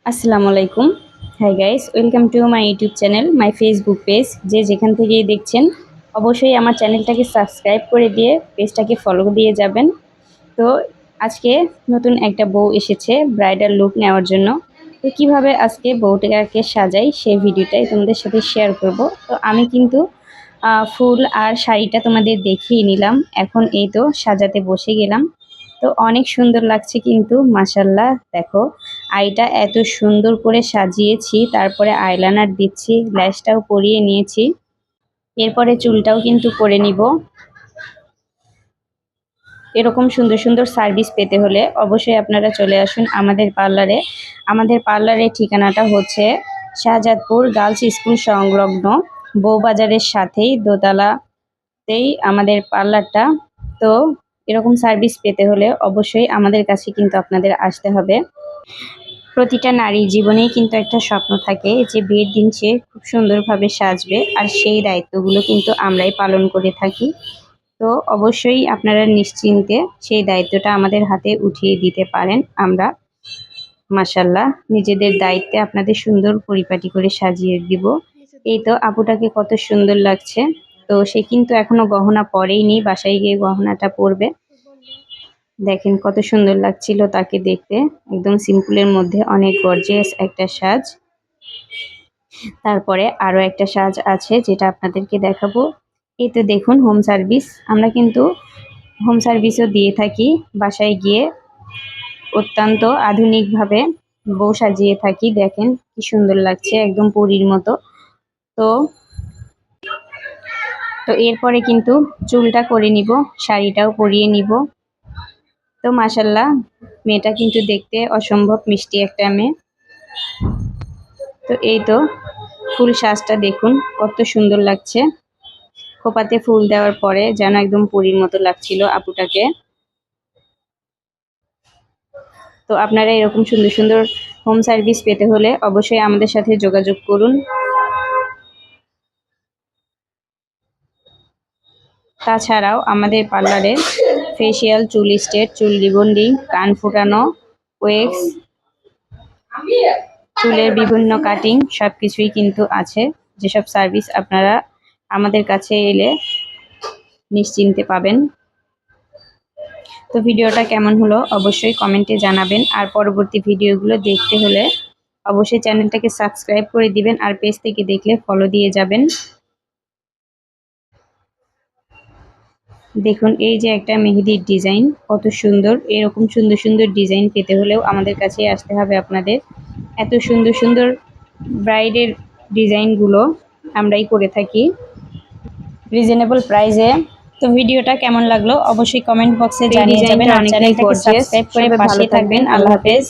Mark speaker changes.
Speaker 1: আসসালামু আলাইকুম। Hi guys, welcome to my YouTube channel, my Facebook page. যে যেখান থেকেই দেখছেন অবশ্যই আমার চ্যানেলটাকে সাবস্ক্রাইব করে দিয়ে পেজটাকে ফলো দিয়ে যাবেন। তো আজকে নতুন একটা বউ এসেছে ব্রাইডাল লুক নেওয়ার জন্য। তো কীভাবে আজকে বউটাকে সাজাই সেই ভিডিওটাই তোমাদের সাথে শেয়ার করব। তো আমি কিন্তু ফুল আর শাড়িটা তোমাদের দেখিয়ে নিলাম। এখন এই তো সাজাতে বসে গেলাম। তো অনেক সুন্দর লাগছে কিন্তু মাশাল্লাহ। দেখো আইটা এত সুন্দর করে সাজিয়েছি, তারপরে আইলাইনার দিচ্ছি, ল্যাশটাও পরিয়ে নিয়েছি, এরপরে চুলটাও কিন্তু করে নিব। এরকম সুন্দর সুন্দর সার্ভিস পেতে হলে অবশ্যই আপনারা চলে আসুন আমাদের পার্লারে। আমাদের পার্লারের ঠিকানাটা হচ্ছে শাহজাদপুর গার্লস স্কুল সংলগ্ন বউবাজারের সাথেই দোতলাতেই আমাদের পার্লারটা। তো এরকম সার্ভিস পেতে হলে অবশ্যই আমাদের কাছে কিন্তু আপনাদের আসতে হবে। প্রতিটা নারীর জীবনেই কিন্তু একটা স্বপ্ন থাকে যে বিয়ের দিন সে খুব সুন্দরভাবে সাজবে, আর সেই দায়িত্বগুলো কিন্তু আমরাই পালন করে থাকি। তো অবশ্যই আপনারা নিশ্চিন্তে সেই দায়িত্বটা আমাদের হাতে উঠিয়ে দিতে পারেন। আমরা মাশাল্লাহ নিজেদের দায়িত্বে আপনাদের সুন্দর পরিপাটি করে সাজিয়ে দিব। এই তো আপুটাকে কত সুন্দর লাগছে। তো সে কিন্তু এখনো গহনা পরেইনি, বাসায় গিয়ে গহনাটা পরবে। দেখেন কত সুন্দর লাগছিল তাকে দেখতে, একদম সিম্পলের মধ্যে অনেক গর্জিয়াস একটা সাজ। তারপরে আরো একটা সাজ আছে যেটা আপনাদেরকে দেখাবো। এই তো দেখুন হোম সার্ভিস, আমরা কিন্তু হোম সার্ভিসও দিয়ে থাকি। বাসায় গিয়ে অত্যন্ত আধুনিকভাবে বউ সাজিয়ে থাকি। দেখেন কি সুন্দর লাগছে, একদম পরীর মতো। তো তো এরপরে কিন্তু চুলটা করে নিব, শাড়িটাও পরিয়ে নিব। তো মাশাল্লাহ মেয়েটা কিন্তু দেখতে অসম্ভব মিষ্টি একটা মেয়ে। তো এই তো ফুল সাজটা দেখুন কত সুন্দর লাগছে। খোপাতে ফুল দেওয়ার পরে যেন একদম পরীর মতো লাগছিল আপুটাকে। তো আপনারা এরকম সুন্দর সুন্দর হোম সার্ভিস পেতে হলে অবশ্যই আমাদের সাথে যোগাযোগ করুন। তাছাড়াও আমাদের পার্লারে ফেসিয়াল, চুল স্ট্রেট, চুল রিবন্ডিং, কান ফুটানো, ওয়েক্স, চুলের বিভিন্ন কাটিং সবকিছুই কিন্তু আছে। যেসব সার্ভিস আপনারা আমাদের কাছে এলে নিশ্চিন্তে পাবেন। তো ভিডিওটা কেমন হলো অবশ্যই কমেন্টে জানাবেন। আর পরবর্তী ভিডিওগুলো দেখতে হলে অবশ্যই চ্যানেলটাকে সাবস্ক্রাইব করে দিবেন, আর পেজ থেকে দেখলে ফলো দিয়ে যাবেন। দেখুন এই যে একটা মেহেদির ডিজাইন কত সুন্দর। এরকম সুন্দর সুন্দর ডিজাইন পেতে হলেও আমাদের কাছে আসতে হবে আপনাদের। এত সুন্দর সুন্দর ব্রাইডের ডিজাইনগুলো আমরাই করে থাকি রিজনেবল প্রাইসে। তো ভিডিওটা কেমন লাগলো অবশ্যই কমেন্ট বক্সে জানিয়ে যাবেন, আর চ্যানেলটাকে সাবস্ক্রাইব করে পাশে থাকবেন। আল্লাহ হাফেজ।